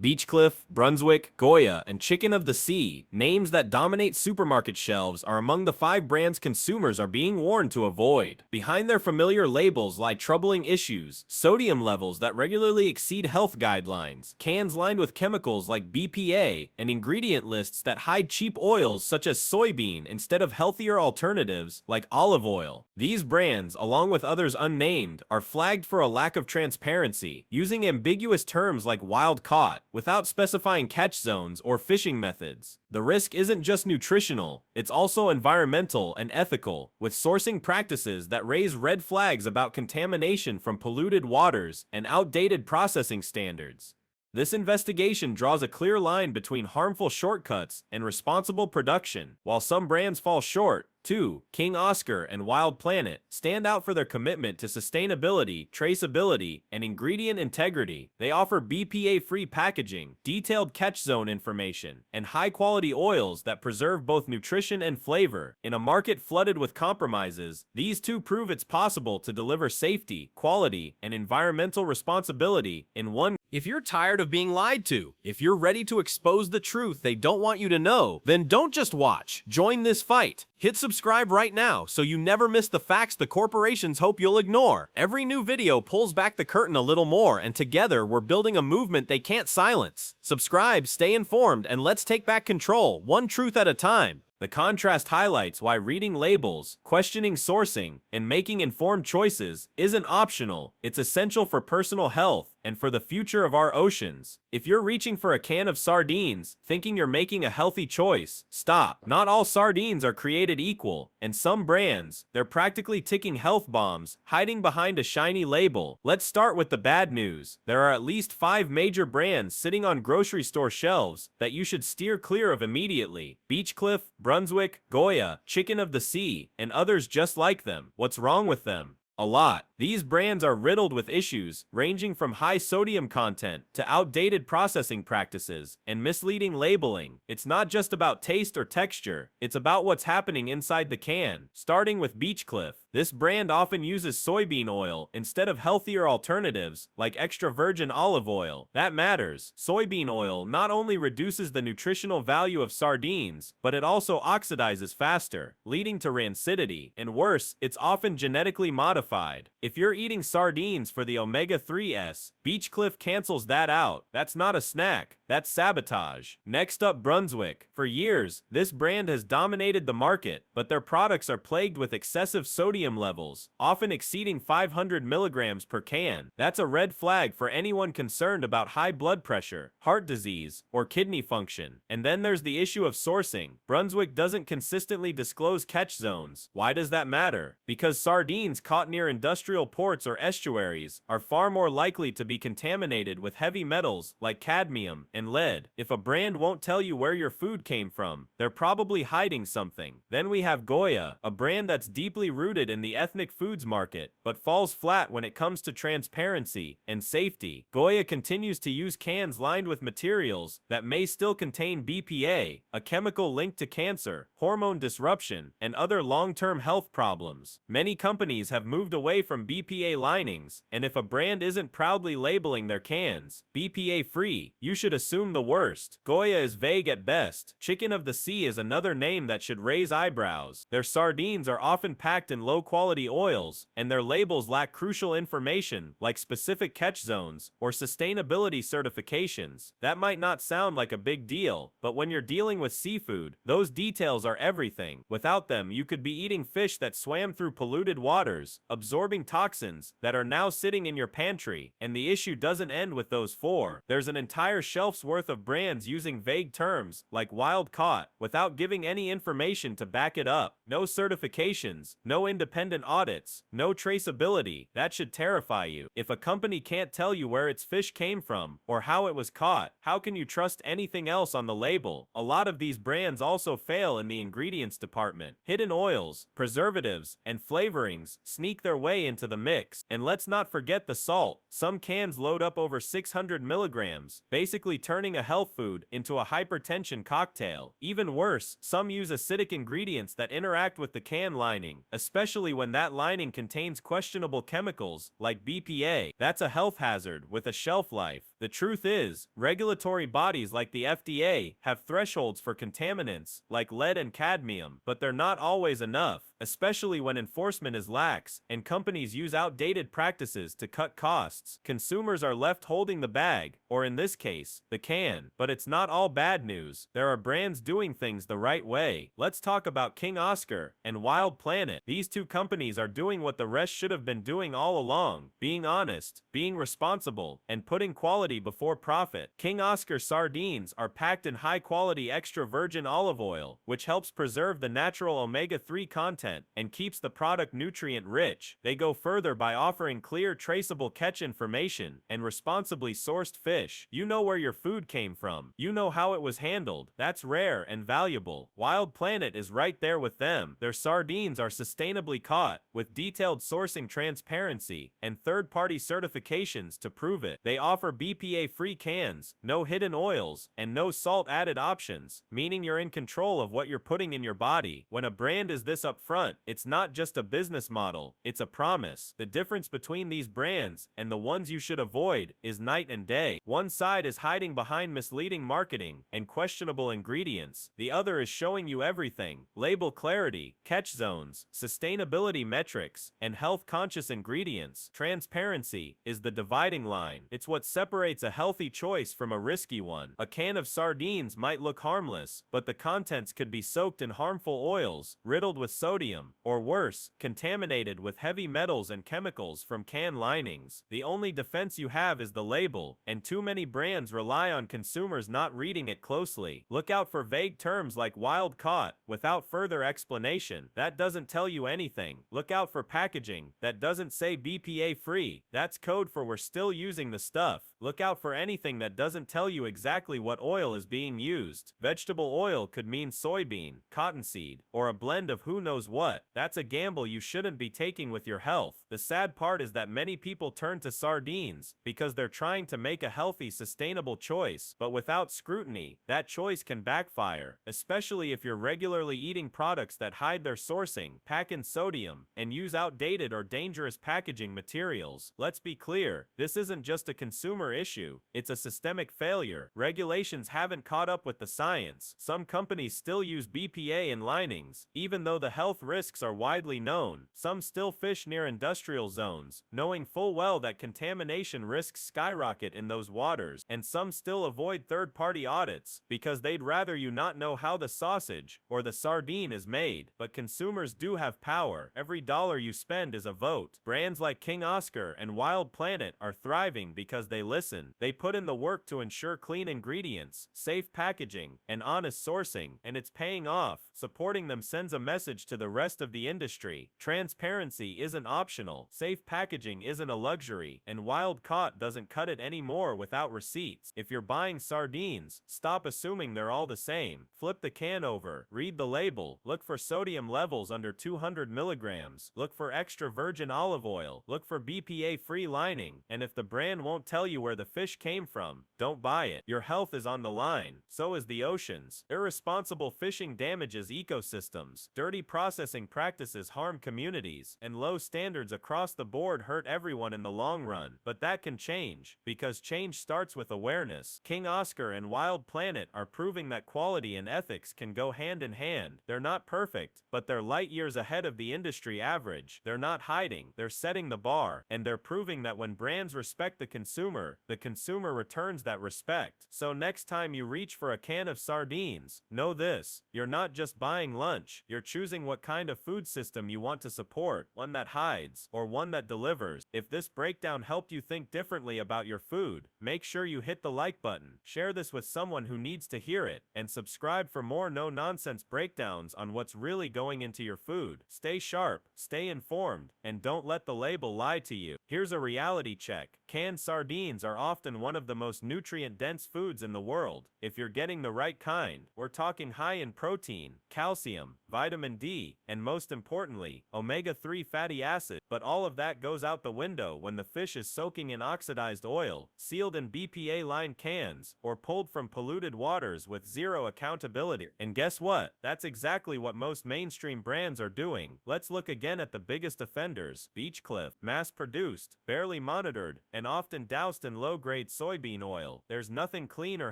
Beechcliff, Brunswick, Goya, and Chicken of the Sea, names that dominate supermarket shelves, are among the 5 brands consumers are being warned to avoid. Behind their familiar labels lie troubling issues: sodium levels that regularly exceed health guidelines, cans lined with chemicals like BPA, and ingredient lists that hide cheap oils such as soybean instead of healthier alternatives like olive oil. These brands, along with others unnamed, are flagged for a lack of transparency, using ambiguous terms like wild caught, without specifying catch zones or fishing methods. The risk isn't just nutritional, it's also environmental and ethical, with sourcing practices that raise red flags about contamination from polluted waters and outdated processing standards. This investigation draws a clear line between harmful shortcuts and responsible production. While some brands fall short, too, King Oscar and Wild Planet stand out for their commitment to sustainability, traceability, and ingredient integrity. They offer BPA-free packaging, detailed catch zone information, and high-quality oils that preserve both nutrition and flavor. In a market flooded with compromises, these two prove it's possible to deliver safety, quality, and environmental responsibility in one. If you're tired of being lied to, if you're ready to expose the truth they don't want you to know, then don't just watch. Join this fight. Hit subscribe right now so you never miss the facts the corporations hope you'll ignore. Every new video pulls back the curtain a little more, and together we're building a movement they can't silence. Subscribe, stay informed, and let's take back control, one truth at a time. The contrast highlights why reading labels, questioning sourcing, and making informed choices isn't optional. It's essential for personal health and for the future of our oceans. If you're reaching for a can of sardines, thinking you're making a healthy choice, stop. Not all sardines are created equal, and some brands, they're practically ticking health bombs, hiding behind a shiny label. Let's start with the bad news. There are at least 5 major brands sitting on grocery store shelves that you should steer clear of immediately: Beechcliff, Brunswick, Goya, Chicken of the Sea, and others just like them. What's wrong with them? A lot. These brands are riddled with issues, ranging from high sodium content to outdated processing practices and misleading labeling. It's not just about taste or texture, it's about what's happening inside the can. Starting with Beechcliff, this brand often uses soybean oil instead of healthier alternatives like extra virgin olive oil. That matters. Soybean oil not only reduces the nutritional value of sardines, but it also oxidizes faster, leading to rancidity. And worse, it's often genetically modified. If you're eating sardines for the omega-3s, Beechcliff cancels that out. That's not a snack, that's sabotage. Next up, Brunswick. For years, this brand has dominated the market, but their products are plagued with excessive sodium levels, often exceeding 500 milligrams per can. That's a red flag for anyone concerned about high blood pressure, heart disease, or kidney function. And then there's the issue of sourcing. Brunswick doesn't consistently disclose catch zones. Why does that matter? Because sardines caught near industrial ports or estuaries are far more likely to be contaminated with heavy metals like cadmium and lead. If a brand won't tell you where your food came from, they're probably hiding something. Then we have Goya, a brand that's deeply rooted in the ethnic foods market, but falls flat when it comes to transparency and safety. Goya continues to use cans lined with materials that may still contain BPA, a chemical linked to cancer, hormone disruption, and other long-term health problems. Many companies have moved away from BPA linings, and if a brand isn't proudly labeling their cans BPA-free, you should assume the worst. Goya is vague at best. Chicken of the Sea is another name that should raise eyebrows. Their sardines are often packed in low-quality oils, and their labels lack crucial information like specific catch zones or sustainability certifications. That might not sound like a big deal, but when you're dealing with seafood, those details are everything. Without them, you could be eating fish that swam through polluted waters, absorbing toxins that are now sitting in your pantry. And the issue doesn't end with those 4. There's an entire shelf's worth of brands using vague terms like wild caught without giving any information to back it up. No certifications, no independent audits, no traceability. That should terrify you. If a company can't tell you where its fish came from or how it was caught, how can you trust anything else on the label? A lot of these brands also fail in the ingredients department. Hidden oils, preservatives, and flavorings sneak their way into the mix. And let's not forget the salt. Some cans load up over 600 milligrams, basically turning a health food into a hypertension cocktail. Even worse, some use acidic ingredients that interact with the can lining, especially when that lining contains questionable chemicals like BPA. That's a health hazard with a shelf life. The truth is, regulatory bodies like the FDA have thresholds for contaminants like lead and cadmium, but they're not always enough, especially when enforcement is lax and companies use outdated practices to cut costs. Consumers are left holding the bag, or in this case, the can. But it's not all bad news. There are brands doing things the right way. Let's talk about King Oscar and Wild Planet. These two companies are doing what the rest should have been doing all along: being honest, being responsible, and putting quality before profit. King Oscar sardines are packed in high-quality extra virgin olive oil, which helps preserve the natural omega-3 content and keeps the product nutrient-rich. They go further by offering clear, traceable catch information and responsibly sourced fish. You know where your food came from. You know how it was handled. That's rare and valuable. Wild Planet is right there with them. Their sardines are sustainably caught, with detailed sourcing transparency and third-party certifications to prove it. They offer BPA-free cans, no hidden oils, and no salt-added options, meaning you're in control of what you're putting in your body. When a brand is this upfront, it's not just a business model, it's a promise. The difference between these brands and the ones you should avoid is night and day. One side is hiding behind misleading marketing and questionable ingredients. The other is showing you everything: label clarity, catch zones, sustainability metrics, and health-conscious ingredients. Transparency is the dividing line. It's what separates a healthy choice from a risky one. A can of sardines might look harmless, but the contents could be soaked in harmful oils, riddled with sodium, or worse, contaminated with heavy metals and chemicals from can linings. The only defense you have is the label, and too many brands rely on consumers not reading it closely. Look out for vague terms like wild caught, without further explanation. That doesn't tell you anything. Look out for packaging that doesn't say BPA free. That's code for we're still using the stuff. Look out for anything that doesn't tell you exactly what oil is being used. Vegetable oil could mean soybean, cottonseed, or a blend of who knows what. That's a gamble you shouldn't be taking with your health. The sad part is that many people turn to sardines because they're trying to make a healthy, sustainable choice, but without scrutiny, that choice can backfire, especially if you're regularly eating products that hide their sourcing, pack in sodium, and use outdated or dangerous packaging materials. Let's be clear, this isn't just a consumer issue, it's a systemic failure. Regulations haven't caught up with the science. Some companies still use BPA in linings, even though the health risks are widely known. Some still fish near industrial zones, knowing full well that contamination risks skyrocket in those waters. And some still avoid third-party audits, because they'd rather you not know how the sausage or the sardine is made. But consumers do have power. Every dollar you spend is a vote. Brands like King Oscar and Wild Planet are thriving because they listen. They put in the work to ensure clean ingredients, safe packaging, and honest sourcing, and it's paying off. Supporting them sends a message to the rest of the industry. Transparency isn't optional, safe packaging isn't a luxury, and wild caught doesn't cut it anymore without receipts. If you're buying sardines, stop assuming they're all the same. Flip the can over, read the label, look for sodium levels under 200 milligrams, look for extra virgin olive oil, look for BPA-free lining, and if the brand won't tell you where the fish came from, don't buy it. Your health is on the line. So is the oceans. Irresponsible fishing damages ecosystems. Dirty processing practices harm communities. And low standards across the board hurt everyone in the long run. But that can change, because change starts with awareness. King Oscar and Wild Planet are proving that quality and ethics can go hand in hand. They're not perfect, but they're light years ahead of the industry average. They're not hiding, they're setting the bar, and they're proving that when brands respect the consumer returns that respect. So next time you reach for a can of sardines, know this: you're not just buying lunch, you're choosing what kind of food system you want to support, one that hides, or one that delivers. If this breakdown helped you think differently about your food, make sure you hit the like button, share this with someone who needs to hear it, and subscribe for more no-nonsense breakdowns on what's really going into your food. Stay sharp, stay informed, and don't let the label lie to you. Here's a reality check. Canned sardines are often one of the most nutrient-dense foods in the world. If you're getting the right kind, we're talking high in protein, calcium, vitamin D, and most importantly, omega-3 fatty acids. But all of that goes out the window when the fish is soaking in oxidized oil, sealed in BPA-lined cans, or pulled from polluted waters with zero accountability. And guess what? That's exactly what most mainstream brands are doing. Let's look again at the biggest offenders. Beechcliff, mass-produced, overproduced, barely monitored, and often doused in low-grade soybean oil. There's nothing clean or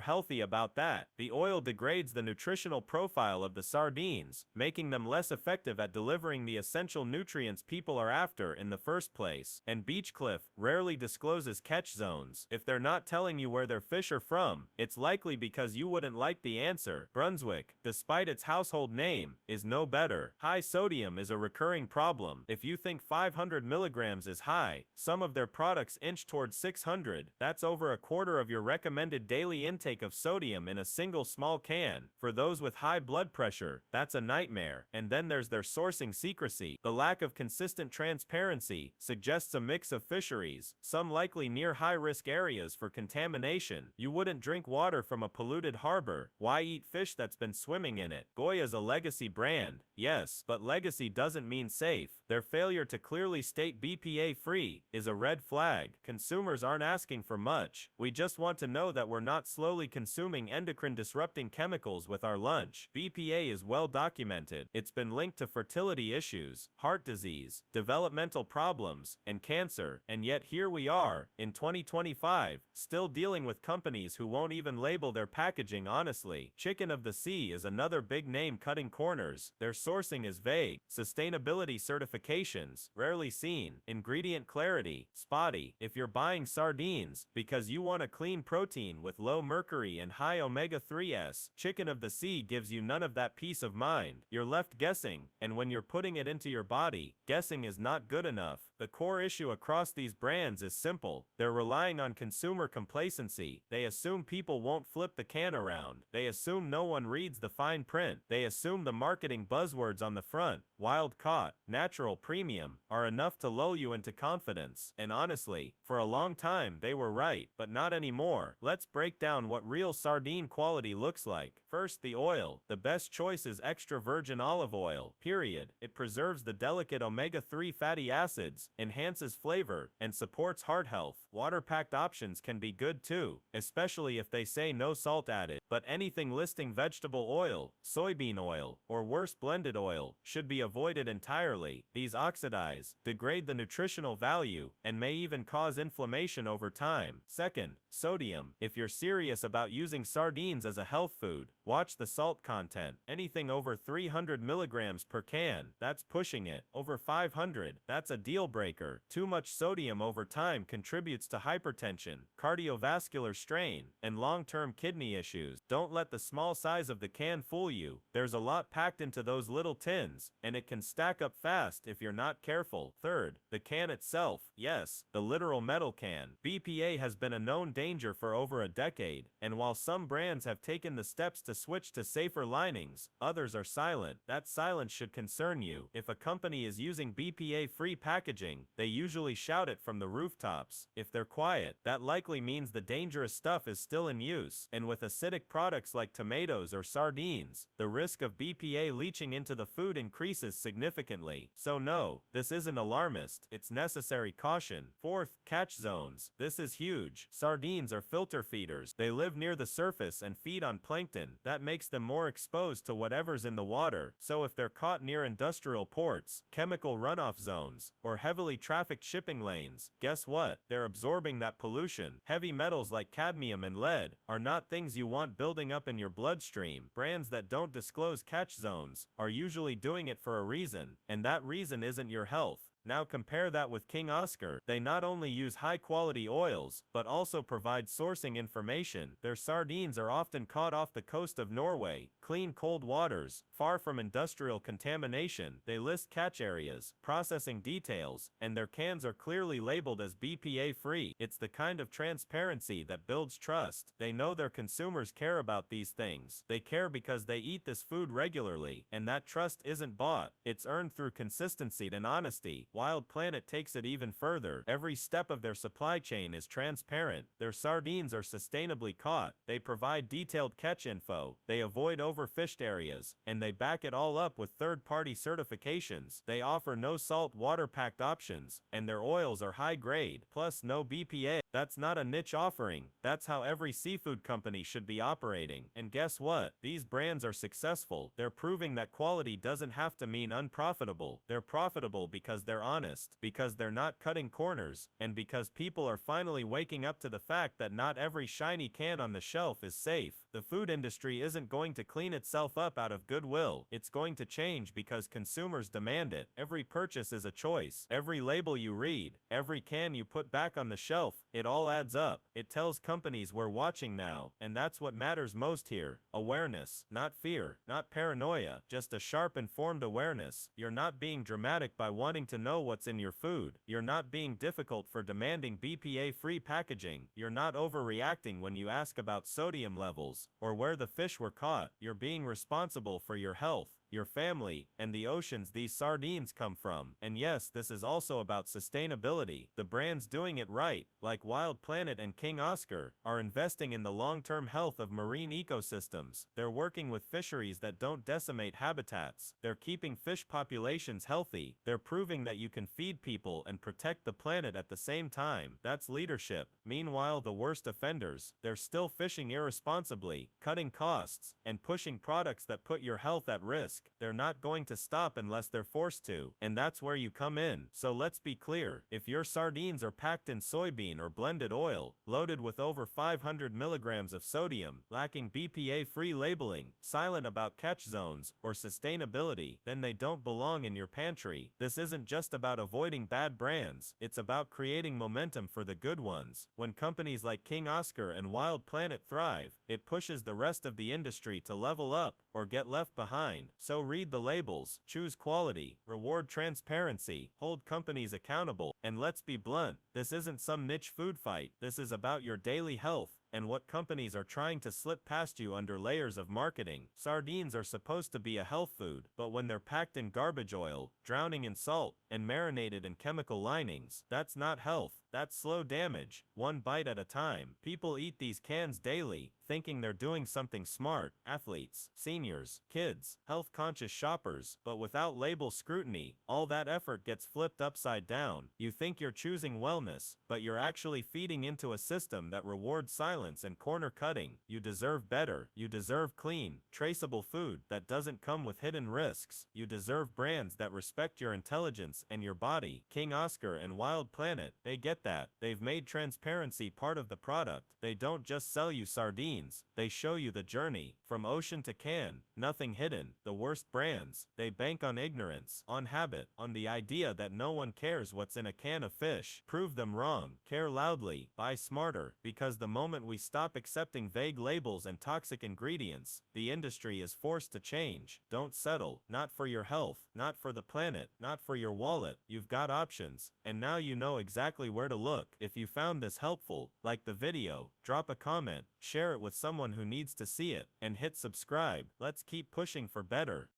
healthy about that. The oil degrades the nutritional profile of the sardines, making them less effective at delivering the essential nutrients people are after in the first place. And Beechcliff rarely discloses catch zones. If they're not telling you where their fish are from, it's likely because you wouldn't like the answer. Brunswick, despite its household name, is no better. High sodium is a recurring problem. If you think 500 milligrams is high, some of their products inch towards 600. That's over a quarter of your recommended daily intake of sodium in a single small can. For those with high blood pressure, that's a nightmare. And then there's their sourcing secrecy. The lack of consistent transparency suggests a mix of fisheries, some likely near high-risk areas for contamination. You wouldn't drink water from a polluted harbor. Why eat fish that's been swimming in it? Goya's a legacy brand, yes, but legacy doesn't mean safe. Their failure to clearly state BPA-free is a red flag. Consumers aren't asking for much. We just want to know that we're not slowly consuming endocrine-disrupting chemicals with our lunch. BPA is well documented. It's been linked to fertility issues, heart disease, developmental problems, and cancer. And yet here we are, in 2025, still dealing with companies who won't even label their packaging honestly. Chicken of the Sea is another big name cutting corners. Their sourcing is vague. Sustainability certifications, rarely seen. Ingredient clarity, spotty. If you're buying sardines because you want a clean protein with low mercury and high omega-3s, Chicken of the Sea gives you none of that peace of mind. You're left guessing, and when you're putting it into your body, guessing is not good enough. The core issue across these brands is simple. They're relying on consumer complacency. They assume people won't flip the can around. They assume no one reads the fine print. They assume the marketing buzzwords on the front, wild caught, natural, premium, are enough to lull you into confidence. And honestly, for a long time they were right, but not anymore. Let's break down what real sardine quality looks like. First, the oil. The best choice is extra virgin olive oil, period. It preserves the delicate omega-3 fatty acids, enhances flavor, and supports heart health. Water-packed options can be good too, especially if they say no salt added. But anything listing vegetable oil, soybean oil, or worse blended oil, should be avoided entirely. These oxidize, degrade the nutritional value, and may even cause inflammation over time. Second, sodium. If you're serious about using sardines as a health food, watch the salt content. Anything over 300 milligrams per can, that's pushing it. Over 500, that's a deal breaker. Too much sodium over time contributes to hypertension, cardiovascular strain, and long-term kidney issues. Don't let the small size of the can fool you. There's a lot packed into those little tins, and it can stack up fast if you're not careful. Third, the can itself. Yes, the literal metal can. BPA has been a known danger for over a decade, and while some brands have taken the steps to switch to safer linings, others are silent. That silence should concern you. If a company is using BPA-free packaging, they usually shout it from the rooftops. If they're quiet, that likely means the dangerous stuff is still in use. And with acidic products like tomatoes or sardines, the risk of BPA leaching into the food increases significantly. So no, this isn't alarmist, it's necessary caution. Fourth, catch zones. This is huge. Sardines are filter feeders. They live near the surface and feed on plankton. That makes them more exposed to whatever's in the water. So if they're caught near industrial ports, chemical runoff zones, or heavily trafficked shipping lanes, guess what? They're absorbing that pollution. Heavy metals like cadmium and lead are not things you want building up in your bloodstream. Brands that don't disclose catch zones are usually doing it for a reason, and that reason isn't your health. Now compare that with King Oscar. They not only use high-quality oils, but also provide sourcing information. Their sardines are often caught off the coast of Norway, clean cold waters, far from industrial contamination. They list catch areas, processing details, and their cans are clearly labeled as BPA-free. It's the kind of transparency that builds trust. They know their consumers care about these things. They care because they eat this food regularly, and that trust isn't bought. It's earned through consistency and honesty. Wild Planet takes it even further. Every step of their supply chain is transparent. Their sardines are sustainably caught. They provide detailed catch info. They avoid overfished areas, and they back it all up with third-party certifications. They offer no salt water-packed options, and their oils are high grade, plus no BPA. That's not a niche offering. That's how every seafood company should be operating. And guess what? These brands are successful. They're proving that quality doesn't have to mean unprofitable. They're profitable because they're honest, because they're not cutting corners, and because people are finally waking up to the fact that not every shiny can on the shelf is safe. The food industry isn't going to clean itself up out of goodwill. It's going to change because consumers demand it. Every purchase is a choice. Every label you read, every can you put back on the shelf, it all adds up. It tells companies we're watching now, and that's what matters most here. Awareness, not fear, not paranoia, just a sharp informed awareness. You're not being dramatic by wanting to know what's in your food. You're not being difficult for demanding BPA-free packaging. You're not overreacting when you ask about sodium levels or where the fish were caught. You're being responsible for your health, your family, and the oceans these sardines come from. And yes, this is also about sustainability. The brands doing it right, like Wild Planet and King Oscar, are investing in the long-term health of marine ecosystems. They're working with fisheries that don't decimate habitats. They're keeping fish populations healthy. They're proving that you can feed people and protect the planet at the same time. That's leadership. Meanwhile, the worst offenders, they're still fishing irresponsibly, cutting costs, and pushing products that put your health at risk. They're not going to stop unless they're forced to, and that's where you come in. So let's be clear, if your sardines are packed in soybean or blended oil, loaded with over 500 milligrams of sodium, lacking BPA-free labeling, silent about catch zones or sustainability, then they don't belong in your pantry. This isn't just about avoiding bad brands, it's about creating momentum for the good ones. When companies like King Oscar and Wild Planet thrive, it pushes the rest of the industry to level up or get left behind. So read the labels, choose quality, reward transparency, hold companies accountable, and let's be blunt, this isn't some niche food fight. This is about your daily health and what companies are trying to slip past you under layers of marketing. Sardines are supposed to be a health food, but when they're packed in garbage oil, drowning in salt, and marinated in chemical linings, that's not health, that's slow damage, one bite at a time. People eat these cans daily, thinking they're doing something smart. Athletes, seniors, kids, health-conscious shoppers, but without label scrutiny, all that effort gets flipped upside down. You think you're choosing wellness, but you're actually feeding into a system that rewards silence and corner cutting. You deserve better. You deserve clean, traceable food that doesn't come with hidden risks. You deserve brands that respect your intelligence and your body. King Oscar and Wild Planet, they get that. They've made transparency part of the product. They don't just sell you sardines, they show you the journey, from ocean to can, nothing hidden. The worst brands, they bank on ignorance, on habit, on the idea that no one cares what's in a can of fish. Prove them wrong. Care loudly, buy smarter, because the moment we stop accepting vague labels and toxic ingredients, the industry is forced to change. Don't settle, not for your health, not for the planet, not for your wallet. You've got options, and now you know exactly where to look. If you found this helpful, like the video, drop a comment, share it with someone who needs to see it, and hit subscribe. Let's keep pushing for better.